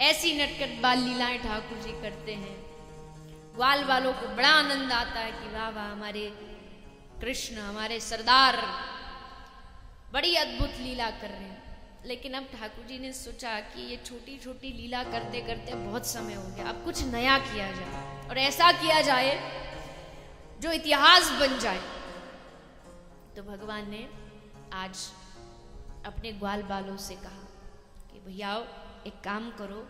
ऐसी नटखट बाल लीलाएं ठाकुर जी करते हैं। ग्वाल वालों को बड़ा आनंद आता है कि वाह वाह, हमारे कृष्ण, हमारे सरदार बड़ी अद्भुत लीला कर रहे हैं। लेकिन अब ठाकुर जी ने सोचा कि ये छोटी छोटी लीला करते करते बहुत समय हो गया, अब कुछ नया किया जाए और ऐसा किया जाए जो इतिहास बन जाए। तो भगवान ने आज अपने ग्वाल बालों से कहा कि भैया एक काम करो,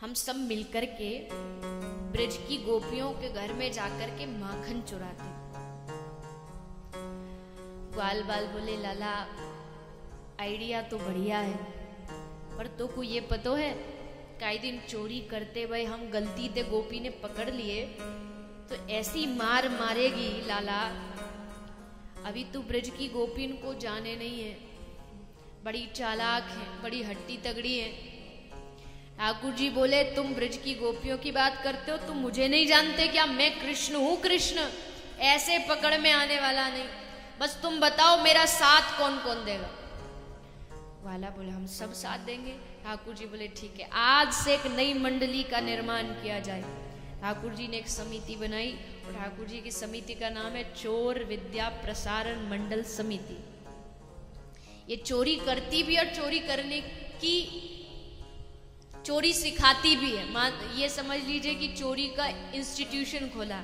हम सब मिलकर के ब्रज की गोपियों के घर में जाकर के माखन चुराते। ग्वाल बाल बोले लाला आइडिया तो बढ़िया है, पर तो को ये पतो है कई दिन चोरी करते हुए हम गलती से गोपी ने पकड़ लिए तो ऐसी मार मारेगी लाला, अभी तू ब्रज की गोपी को जाने नहीं है, बड़ी चालाक है, बड़ी हट्टी तगड़ी है। ठाकुर जी बोले तुम ब्रज की गोपियों की बात करते हो, तुम मुझे नहीं जानते क्या? मैं कृष्ण हूं, कृष्ण ऐसे पकड़ में आने वाला नहीं, बस तुम बताओ मेरा साथ कौन कौन देगा? वाला बोले हम सब साथ देंगे। ठाकुर जी बोले ठीक है, आज से एक नई मंडली का निर्माण किया जाए। ठाकुर जी ने एक समिति बनाई और ठाकुर जी की समिति का नाम है चोर विद्या प्रसारण मंडल समिति। ये चोरी करती भी और चोरी करने की चोरी सिखाती भी है। ये समझ लीजिए कि चोरी का इंस्टीट्यूशन खोला,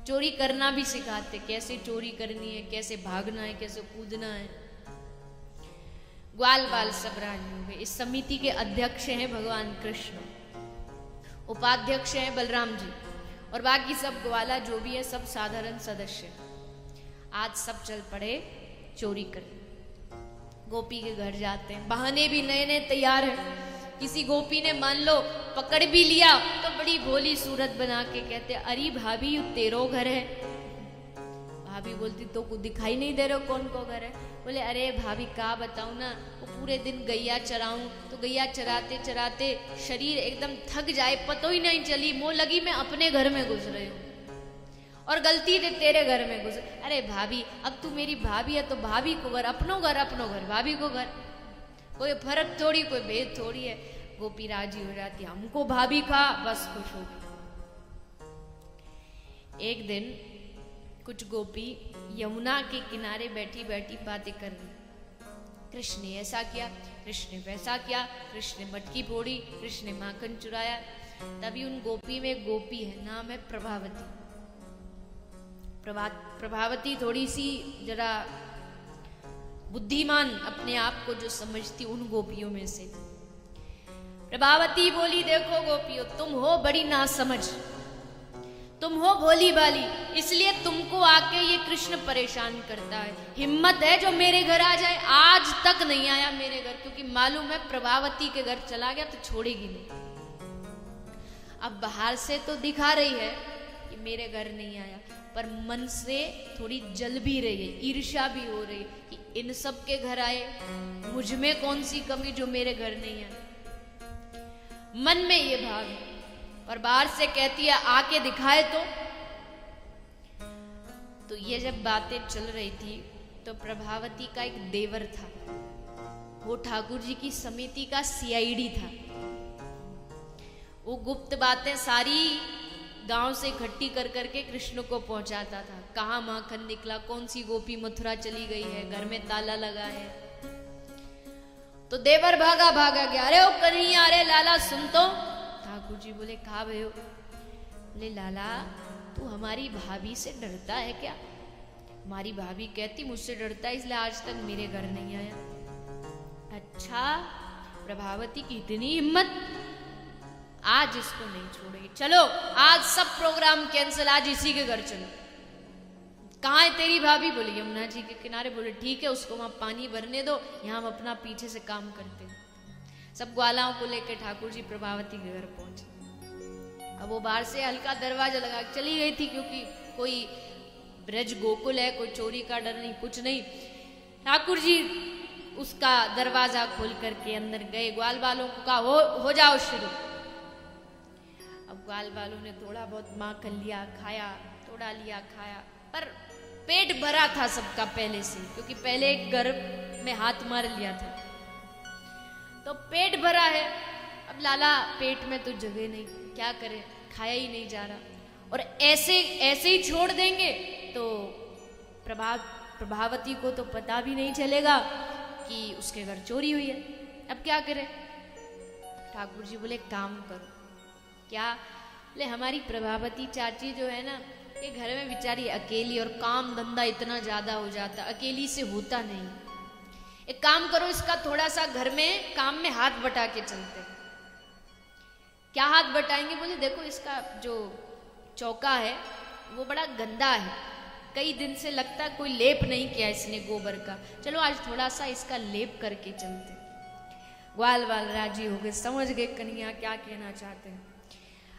चोरी करना भी सिखाते, कैसे चोरी करनी है, कैसे भागना है, कैसे कूदना है। ग्वाल बाल सब राजी हो गए। इस समिति के अध्यक्ष हैं भगवान कृष्ण, उपाध्यक्ष हैं बलराम जी और बाकी सब ग्वाला जो भी है सब साधारण सदस्य। आज सब चल पड़े चोरी करने, गोपी के घर जाते हैं। बहाने भी नए नए तैयार हैं। किसी गोपी ने मान लो पकड़ भी लिया तो बड़ी भोली सूरत बना के कहते अरे भाभी यू तेरो घर है। भाभी बोलती तो कुछ दिखाई नहीं दे रहा कौन को घर है? बोले अरे भाभी का बताऊं ना, वो पूरे दिन गैया चराऊं तो गैया चराते चराते शरीर एकदम थक जाए, पतो ही नहीं चली, मोह लगी मैं अपने घर में घुस रही हूँ और गलती से तेरे घर में घुस। अरे भाभी अब तू मेरी भाभी है तो भाभी को घर, अपनो घर भाभी को घर, कोई फर्क थोड़ी, कोई भेद थोड़ी है। गोपी राजी हो जाती, हमको भाभी का बस खुश हो गई। एक दिन कुछ गोपी यमुना के किनारे बैठी बैठी बातें कर रही। कृष्ण ने ऐसा किया, कृष्ण ने वैसा किया, कृष्ण ने मटकी फोड़ी, कृष्ण ने माखन चुराया। तभी उन गोपी में एक गोपी है, नाम है प्रभावती। प्रभावती थोड़ी सी जरा बुद्धिमान अपने आप को जो समझती उन गोपियों में से। प्रभावती बोली देखो गोपियों, तुम हो बड़ी नासमझ, तुम हो भोली भाली, इसलिए तुमको आके ये कृष्ण परेशान करता है। हिम्मत है जो मेरे घर आ जाए, आज तक नहीं आया मेरे घर, क्योंकि मालूम है प्रभावती के घर चला गया तो छोड़ेगी नहीं। अब बाहर से तो दिखा रही है कि मेरे घर नहीं आया, पर मन से थोड़ी जल भी रही है, ईर्ष्या भी हो रही है कि इन सब के घर आए, मुझ में कौन सी कमी जो मेरे घर नहीं आए। मन में ये भाव है और बाहर से कहती है आके दिखाए तो ये जब बातें चल रही थी तो प्रभावती का एक देवर था, वो ठाकुर जी की समिति का सीआईडी था। वो गुप्त बातें सारी गांव से इकट्ठी कर करके कृष्ण को पहुंचाता था। कहाँ माखन निकला, कौन सी गोपी मथुरा चली गई है, घर में ताला लगा है। तो देवर भागा गया, अरे ओ कन्हैया, अरे लाला सुन तो। ठाकुर जी बोले कहा भयो? बोले लाला तू हमारी भाभी से डरता है क्या? हमारी भाभी कहती मुझसे डरता है इसलिए आज तक मेरे घर नहीं आया। अच्छा, प्रभावती की इतनी हिम्मत, आज इसको नहीं छोड़ेगी, चलो आज सब प्रोग्राम कैंसिल, आज इसी के घर चलो। कहाँ है तेरी भाभी? बोली यमुना जी के किनारे। बोले ठीक है, उसको वहां पानी भरने दो, यहाँ हम अपना पीछे से काम करते हैं। सब ग्वालाओं को लेकर ठाकुर जी प्रभावती के घर पहुंचे। अब वो बाहर से हल्का दरवाजा लगा चली गई थी, क्योंकि कोई ब्रज गोकुल है, कोई चोरी का डर नहीं, कुछ नहीं। ठाकुर जी उसका दरवाजा खोल करके अंदर गए। ग्वाल वालों को कहा हो जाओ शुरू। अब ग्वाल वालों ने थोड़ा बहुत माखन लिया, खाया, थोड़ा लिया, खाया, पर पेट भरा था सबका पहले से, क्योंकि पहले गर्भ में हाथ मार लिया था। तो पेट भरा है। अब लाला पेट में तो जगह नहीं, क्या करे, खाया ही नहीं जा रहा। और ऐसे ऐसे ही छोड़ देंगे तो प्रभावती को तो पता भी नहीं चलेगा कि उसके घर चोरी हुई है। अब क्या करे? ठाकुर जी बोले काम करो। क्या? बोले हमारी प्रभावती चाची जो है ना, ये घर में बेचारी अकेली, और काम धंधा इतना ज्यादा हो जाता, अकेली से होता नहीं। एक काम करो, इसका थोड़ा सा घर में काम में हाथ बटा के चलते। क्या हाथ बटाएंगे? बोले देखो इसका जो चौका है वो बड़ा गंदा है, कई दिन से लगता कोई लेप नहीं किया इसने गोबर का, चलो आज थोड़ा सा इसका लेप करके चलते। ग्वाल वाल राजी हो गए, समझ गए कन्हैया क्या कहना चाहते हैं।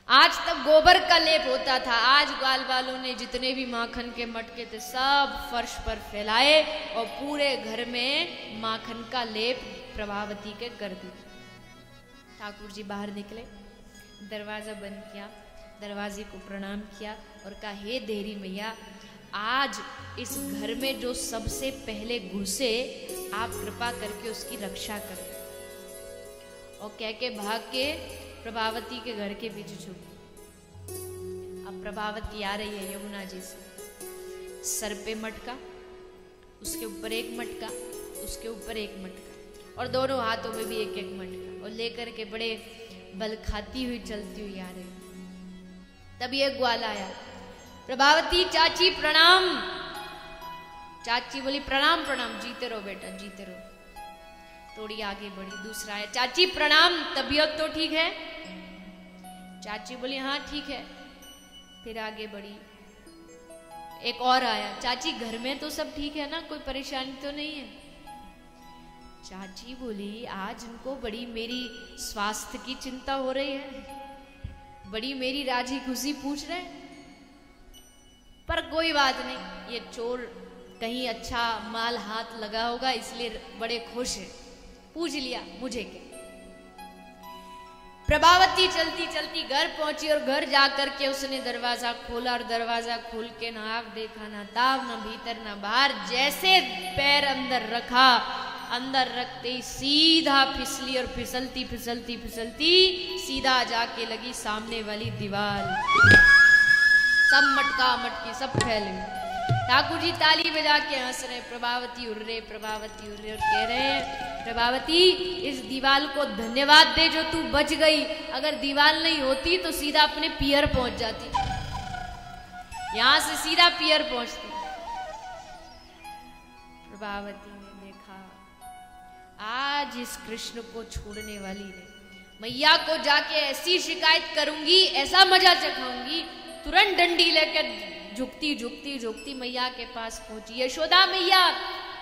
आज तक गोबर का लेप होता था, आज ग्वाल वालों ने जितने भी माखन के मटके थे सब फर्श पर फैलाए और पूरे घर में माखन का लेप प्रभावती के कर दिया। ठाकुर जी बाहर निकले, दरवाजा बंद किया, दरवाजे को प्रणाम किया और कहा, हे देहरी मैया, आज इस घर में जो सबसे पहले घुसे आप कृपा करके उसकी रक्षा करें। और कह के भाग के प्रभावती के घर के पीछे छुप। अब प्रभावती आ रही है यमुना जी से, सर पे मटका, उसके ऊपर एक मटका, उसके ऊपर एक मटका, और दोनों हाथों में भी एक एक मटका, और लेकर के बड़े बल खाती हुई चलती हुई आ रही। तब ये ग्वाल आया, प्रभावती चाची प्रणाम। चाची बोली प्रणाम प्रणाम, जीते रहो बेटा जीते रहो। थोड़ी आगे बढ़ी, दूसरा है, चाची प्रणाम, तबीयत तो ठीक है? चाची बोली हाँ ठीक है। फिर आगे बढ़ी, एक और आया, चाची घर में तो सब ठीक है ना, कोई परेशानी तो नहीं है? चाची बोली आज उनको बड़ी मेरी स्वास्थ्य की चिंता हो रही है, बड़ी मेरी राजी खुशी पूछ रहे, पर कोई बात नहीं, ये चोर कहीं अच्छा माल हाथ लगा होगा इसलिए बड़े खुश है, पूछ लिया मुझे क्या। प्रभावती चलती चलती घर पहुंची और घर जाकर के उसने दरवाजा खोला, और दरवाजा खोल के ना आप देखा ना ताव, ना भीतर ना बाहर, जैसे पैर अंदर रखा, अंदर रखते ही सीधा फिसली, और फिसलती फिसलती फिसलती सीधा जाके लगी सामने वाली दीवार। सब मटका मटकी सब फैल गई। ठाकुर जी ताली बजा के हंस रहे, प्रभावती उड़ रहे, प्रभावती उड़ रहे, और कह रहे हैं प्रभावती इस दीवाल को धन्यवाद दे जो तू बच गई, अगर दीवाल नहीं होती तो सीधा अपने पियर पहुंच जाती, यहां से सीधा पियर पहुंचती। प्रभावती ने देखा आज इस कृष्ण को छोड़ने वाली नहीं, मैया को जाके ऐसी शिकायत करूंगी, ऐसा मजा चखाऊंगी। तुरंत डंडी लेकर झुकती झुकती झुकती मैया के पास पहुंची। यशोदा मैया,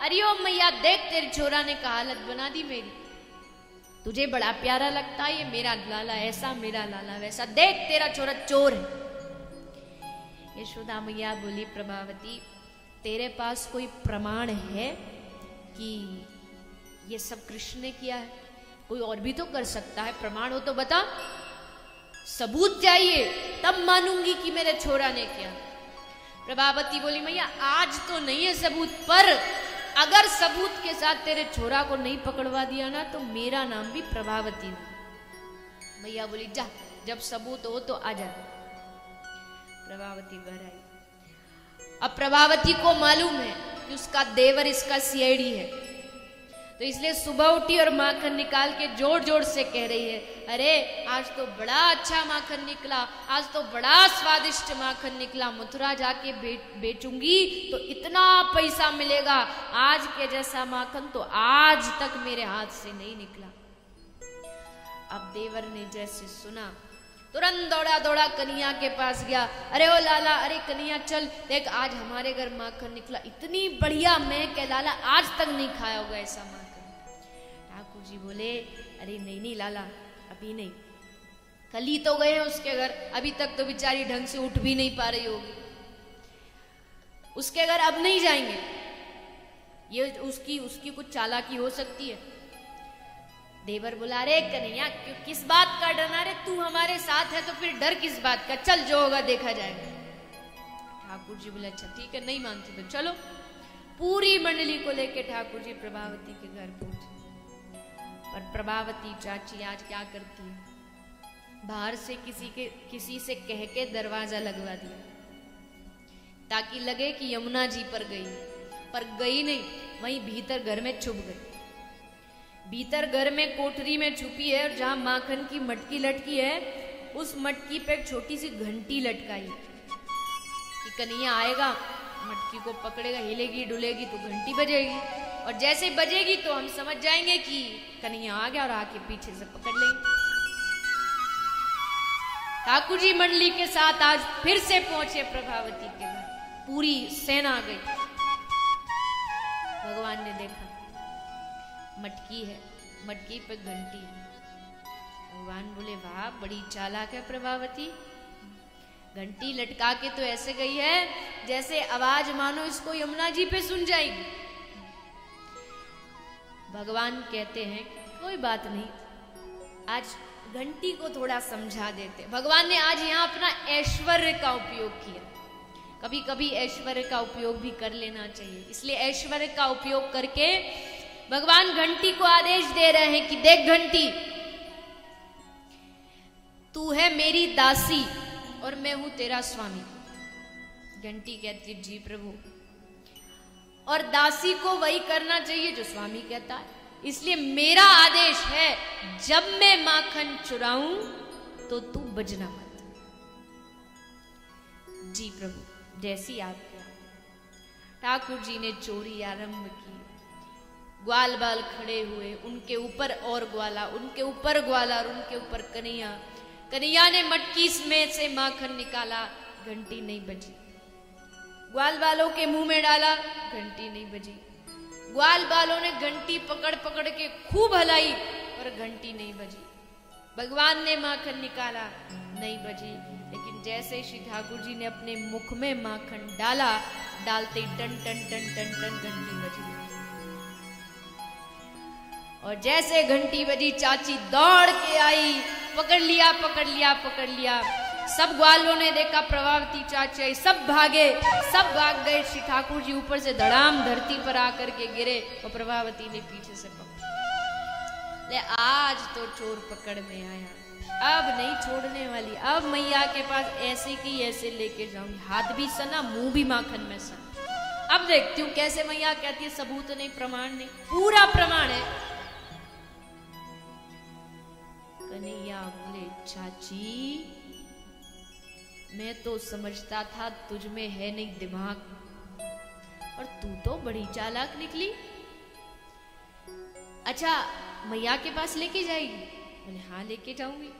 अरे ओ मैया देख तेरे छोरा ने का हालत बना दी मेरी, तुझे बड़ा प्यारा लगता है ये मेरा लाला ऐसा मेरा लाला वैसा, देख तेरा छोरा चोर है। यशोदा मैया बोली प्रभावती तेरे पास कोई प्रमाण है कि ये सब कृष्ण ने किया है? कोई और भी तो कर सकता है, प्रमाण हो तो बता, सबूत चाहिए तब मानूंगी कि मेरे छोरा ने किया। प्रभावती बोली मैया आज तो नहीं है सबूत, पर अगर सबूत के साथ तेरे छोरा को नहीं पकड़वा दिया ना तो मेरा नाम भी प्रभावती है। मैया बोली जा, जब सबूत हो तो आ जा। प्रभावती घर आई। अब प्रभावती को मालूम है कि उसका देवर इसका सीआईडी है, तो इसलिए सुबह उठी और माखन निकाल के जोर जोर से कह रही है, अरे आज तो बड़ा अच्छा माखन निकला, आज तो बड़ा स्वादिष्ट माखन निकला, मथुरा जाके बेचूंगी तो इतना पैसा मिलेगा, आज के जैसा माखन तो आज तक मेरे हाथ से नहीं निकला। अब देवर ने जैसे सुना तुरंत दौड़ा दौड़ा कन्हैया के पास गया, अरे ओ लाला, अरे कन्हैया चल देख आज हमारे घर माखन निकला, इतनी बढ़िया महक है लाला, आज तक नहीं खाया होगा ऐसा माखन। ठाकुर जी बोले अरे नहीं नहीं लाला अभी नहीं, कल ही तो गए हैं उसके घर, अभी तक तो बेचारी ढंग से उठ भी नहीं पा रही होगी, उसके घर अब नहीं जाएंगे, ये उसकी कुछ चालाकी हो सकती है। देवर बोला अरे कन्हैया क्यों किस बात का डरना रे, तू हमारे साथ है तो फिर डर किस बात का, चल जो होगा देखा जाएगा। ठाकुर जी बोले अच्छा ठीक है, नहीं मानते तो चलो। पूरी मंडली को लेके ठाकुर जी प्रभावती के घर पहुंचे। पर प्रभावती चाची आज क्या करती है, बाहर से किसी से कह के दरवाजा लगवा दिया ताकि लगे कि यमुना जी पर गई, पर गई नहीं, वहीं भीतर घर में छुप गई। भीतर घर में कोठरी में छुपी है और जहां माखन की मटकी लटकी है उस मटकी पे एक छोटी सी घंटी लटकाई कि कन्हैया आएगा, मटकी को पकड़ेगा, हिलेगी डुलेगी तो घंटी बजेगी, और जैसे बजेगी तो हम समझ जाएंगे कि कन्हैया आ गया और आके पीछे से पकड़ लेंगे। ठाकुर जी मंडली के साथ आज फिर से पहुंचे प्रभावती के घर, पूरी सेना आ गई। भगवान ने देखा मटकी है, मटकी पे घंटी है। भगवान बोले वाह बड़ी चालाक है प्रभावती, घंटी लटका के तो ऐसे गई है जैसे आवाज मानो इसको यमुना जी पे सुन जाएगी। भगवान कहते हैं कोई बात नहीं, आज घंटी को थोड़ा समझा देते। भगवान ने आज यहाँ अपना ऐश्वर्य का उपयोग किया। कभी कभी ऐश्वर्य का उपयोग भी कर लेना चाहिए, इसलिए ऐश्वर्य का उपयोग करके भगवान घंटी को आदेश दे रहे हैं कि देख घंटी, तू है मेरी दासी और मैं हूं तेरा स्वामी। घंटी कहती है जी प्रभु, और दासी को वही करना चाहिए जो स्वामी कहता है, इसलिए मेरा आदेश है जब मैं माखन चुराऊं तो तू बजना मत। जी प्रभु जैसी आज्ञा। ठाकुर जी ने चोरी आरंभ की, ग्वाल बाल खड़े हुए, उनके ऊपर और ग्वाला, उनके ऊपर ग्वाला और उनके ऊपर कन्हैया। कन्हैया ने मटकी में से माखन निकाला, घंटी नहीं बजी। ग्वाल बालों के मुंह में डाला, घंटी नहीं बजी। ग्वाल बालों ने घंटी पकड़ पकड़ के खूब हलाई और घंटी नहीं बजी। भगवान ने माखन निकाला, नहीं बजी। लेकिन जैसे श्री ठाकुर जी ने अपने मुख में माखन डाला, डालते टन टन टन टन टन घंटी बजी। और जैसे घंटी बजी चाची दौड़ के आई, पकड़ लिया पकड़ लिया पकड़ लिया। सब ग्वालों ने देखा प्रभावती चाची आई, सब भागे, सब भाग गए। श्री ठाकुर जी ऊपर से धड़ाम धरती पर आकर के गिरे और प्रभावती ने पीछे से पकड़ा। ले आज तो चोर पकड़ में आया, अब नहीं छोड़ने वाली, अब मैया के पास ऐसे की ऐसे लेके जाऊंगी। हाथ भी सना, मुंह भी माखन में सना। अब देखती हूँ कैसे मैया कहती है सबूत नहीं, प्रमाण नहीं, पूरा प्रमाण है। कन्हैया बोले चाची मैं तो समझता था तुझ में है नहीं दिमाग, और तू तो बड़ी चालाक निकली। अच्छा मैया के पास लेके जाएगी? बोले हाँ लेके जाऊंगी।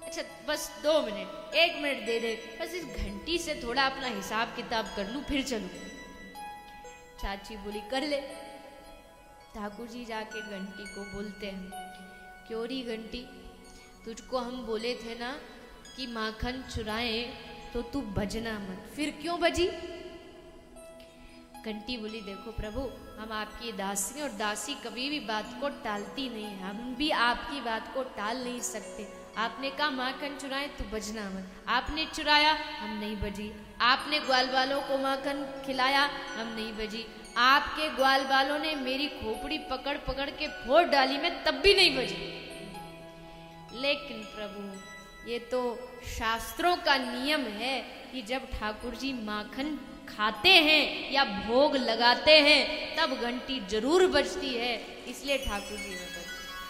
अच्छा बस 2 मिनट, 1 मिनट दे दे, बस इस घंटी से थोड़ा अपना हिसाब किताब कर लूं फिर चलूं। चाची बोली कर ले। ठाकुर जी जाके घंटी को बोलते हैं क्यों री घंटी, तुझको हम बोले थे ना कि माखन चुराए तो तू बजना मत, फिर क्यों बजी? घंटी बोली देखो प्रभु हम आपकी दासी और दासी कभी भी बात को टालती नहीं है, हम भी आपकी बात को टाल नहीं सकते। आपने कहा माखन चुराए तो बजना मत, आपने चुराया हम नहीं बजी। आपने ग्वाल बालों को माखन खिलाया हम नहीं बजी। आपके ग्वाल बालों ने मेरी खोपड़ी पकड़ पकड़ के फोड़ डाली, मैं तब भी नहीं बजी। लेकिन प्रभु ये तो शास्त्रों का नियम है कि जब ठाकुर जी माखन खाते हैं या भोग लगाते हैं तब घंटी जरूर बजती है, इसलिए ठाकुर जी ने बजी।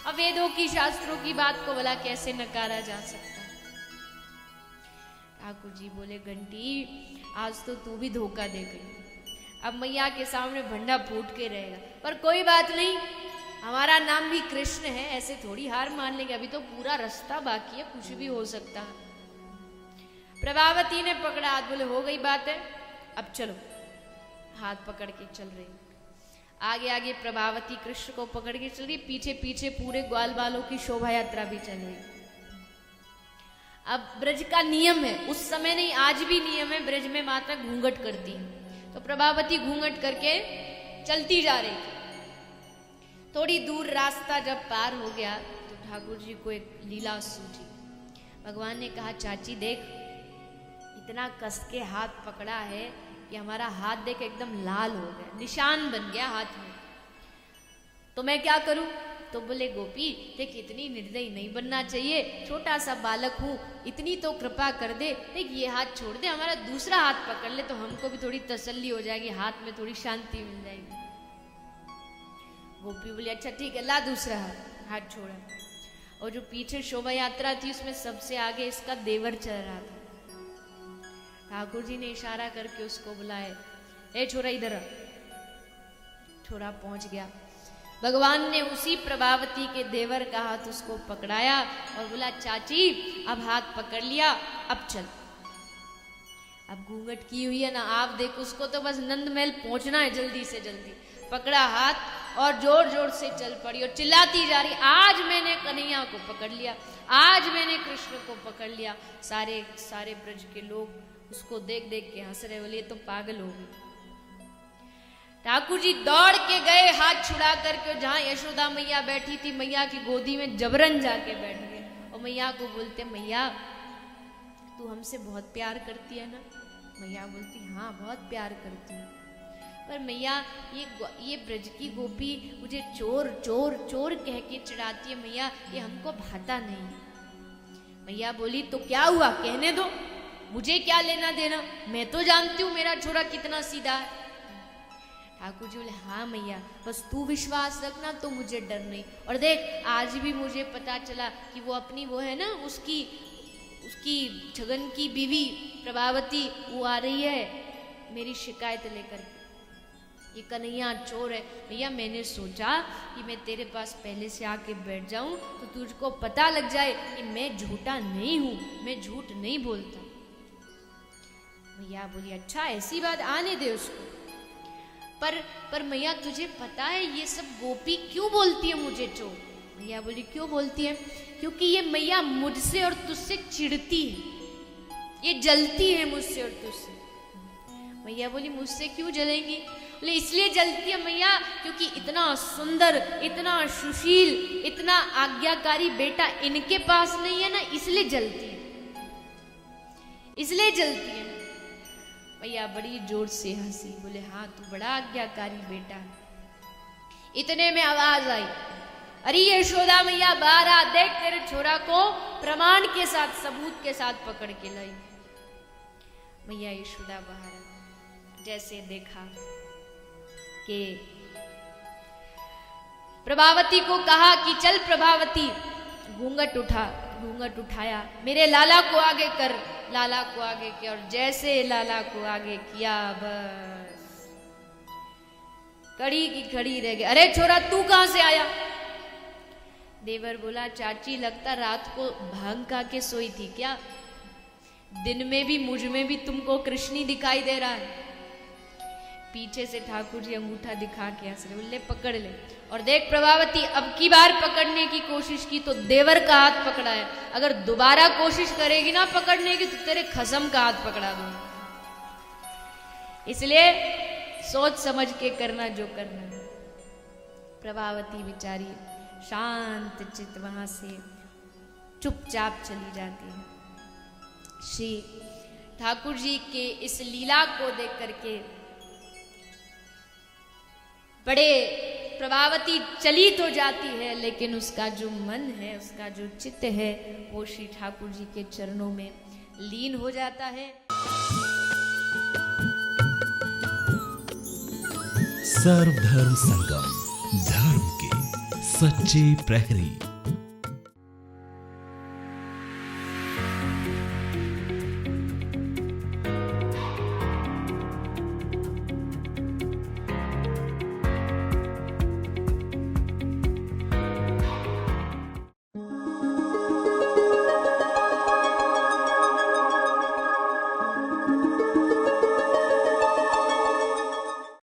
अब वेदों की शास्त्रों की बात को भला कैसे नकारा जा सकता? ठाकुर जी बोले घंटी आज तो तू भी धोखा दे गई, अब मैया के सामने भंडा फूट के रहेगा। पर कोई बात नहीं, हमारा नाम भी कृष्ण है, ऐसे थोड़ी हार मान लेंगे, अभी तो पूरा रास्ता बाकी है, कुछ भी हो सकता है। प्रभावती ने पकड़ा हाथ, बोले हो गई बात है, अब चलो। हाथ पकड़ के चल रही, आगे आगे प्रभावती कृष्ण को पकड़ के चल रही, पीछे पीछे पूरे ग्वाल बालों की शोभा यात्रा भी चल रही। अब ब्रज का नियम है, उस समय नहीं आज भी नियम है, ब्रज में माता घूंघट करती है, तो प्रभावती घूंघट करके चलती जा रही थी। थोड़ी दूर रास्ता जब पार हो गया तो ठाकुर जी को एक लीला सूझी। भगवान ने कहा चाची देख, इतना कस के हाथ पकड़ा है कि हमारा हाथ देख एकदम लाल हो गया, निशान बन गया हाथ में, तो मैं क्या करूं? तो बोले गोपी देख इतनी निर्दयी नहीं बनना चाहिए, छोटा सा बालक हूँ, इतनी तो कृपा कर दे, देख ये हाथ छोड़ दे, हमारा दूसरा हाथ पकड़ ले तो हमको भी थोड़ी तसल्ली हो जाएगी, हाथ में थोड़ी शांति मिल जाएगी। गोपी बोली अच्छा ठीक है, ला दूसरा हाथ छोड़ा। और जो पीछे शोभा यात्रा थी उसमें सबसे आगे इसका देवर चल रहा था। ठाकुर जी ने इशारा करके उसको बुलाए, ए छोरा इधर आ। छोरा पहुंच गया। भगवान ने उसी प्रभावती के देवर का हाथ उसको पकड़ाया और बोला चाची अब हाथ पकड़ लिया, अब चल। अब घूंघट की हुई है ना, आप देखो उसको तो बस नंद महल पहुंचना है जल्दी से जल्दी। पकड़ा हाथ और जोर जोर से चल पड़ी और चिल्लाती जा रही, आज मैंने कन्हैया को पकड़ लिया, आज मैंने कृष्ण को पकड़ लिया। सारे सारे ब्रज के लोग उसको देख देख के हंस रहे, बोले ये तो पागल हो गई। ठाकुर जी दौड़ के गए, हाथ छुड़ा करके जहां यशोदा मैया बैठी थी मैया की गोदी में जबरन जाके बैठ गए और मैया को बोलते, मैया तू हमसे बहुत प्यार करती है ना? मैया बोलती हाँ बहुत प्यार करती हूँ, पर मैया ये ब्रज की गोपी मुझे चोर चोर चोर कह के चिढ़ाती है मैया, ये हमको भाता नहीं। मैया बोली तो क्या हुआ, कहने दो, मुझे क्या लेना देना, मैं तो जानती हूँ मेरा छोरा कितना सीधा है। ठाकुर जी बोले हाँ मैया बस तू विश्वास रखना, तो मुझे डर नहीं। और देख आज भी मुझे पता चला कि वो अपनी वो है ना उसकी छगन की बीवी प्रभावती, वो आ रही है मेरी शिकायत लेकर के, ये कन्हैया चोर है। भैया मैंने सोचा कि मैं तेरे पास पहले से आके बैठ जाऊं तो तुझको पता लग जाए कि मैं झूठा नहीं हूं, मैं झूठ नहीं बोलता। भैया बोली अच्छा ऐसी बात, आने दे उसको। पर मैया तुझे पता है ये सब गोपी क्यों बोलती है मुझे चोर? मैया बोली क्यों बोलती है? क्योंकि ये मैया मुझसे और तुझसे चिढ़ती है, ये जलती है मुझसे और तुझसे। मैया बोली मुझसे क्यों जलेंगी? बोले इसलिए जलती है मैया क्योंकि इतना सुंदर, इतना सुशील, इतना आज्ञाकारी बेटा इनके पास नहीं है ना, इसलिए जलती है, इसलिए जलती है। मैया बड़ी जोर से हंसी, बोले हाँ तू बड़ा आज्ञाकारी बेटा है। इतने में आवाज आई, अरे यशोदा मैया बाहर आ, देख तेरे छोरा को प्रमाण के साथ सबूत के साथ पकड़ के लाई। मैया यशोदा बाहर जैसे देखा कि प्रभावती को कहा कि चल प्रभावती घूंघट उठा, घूंघट उठाया, मेरे लाला को आगे कर, लाला को आगे किया और जैसे लाला को आगे किया बस कड़ी की खड़ी रह गई। अरे छोरा तू कहां से आया? देवर बोला चाची लगता रात को भांग खा के सोई थी क्या, दिन में भी मुझ में भी तुमको कृष्णी दिखाई दे रहा है। पीछे से ठाकुर जी अंगूठा दिखा के हंस रहे, बोले पकड़ ले। और देख प्रभावती अब की बार पकड़ने की कोशिश की तो देवर का हाथ पकड़ा है, अगर दोबारा कोशिश करेगी ना पकड़ने की तो तेरे खसम का हाथ पकड़ा दूंगा। इसलिए सोच समझ के करना जो करना है। प्रभावती बेचारी शांत चित्त वहां से चुपचाप चली जाती है। श्री ठाकुर जी के इस लीला को देख करके बड़े प्रभावती चली तो जाती है, लेकिन उसका जो मन है, उसका जो चित्त है वो श्री ठाकुर जी के चरणों में लीन हो जाता है। सर्वधर्म संगम, धर्म के सच्चे प्रहरी।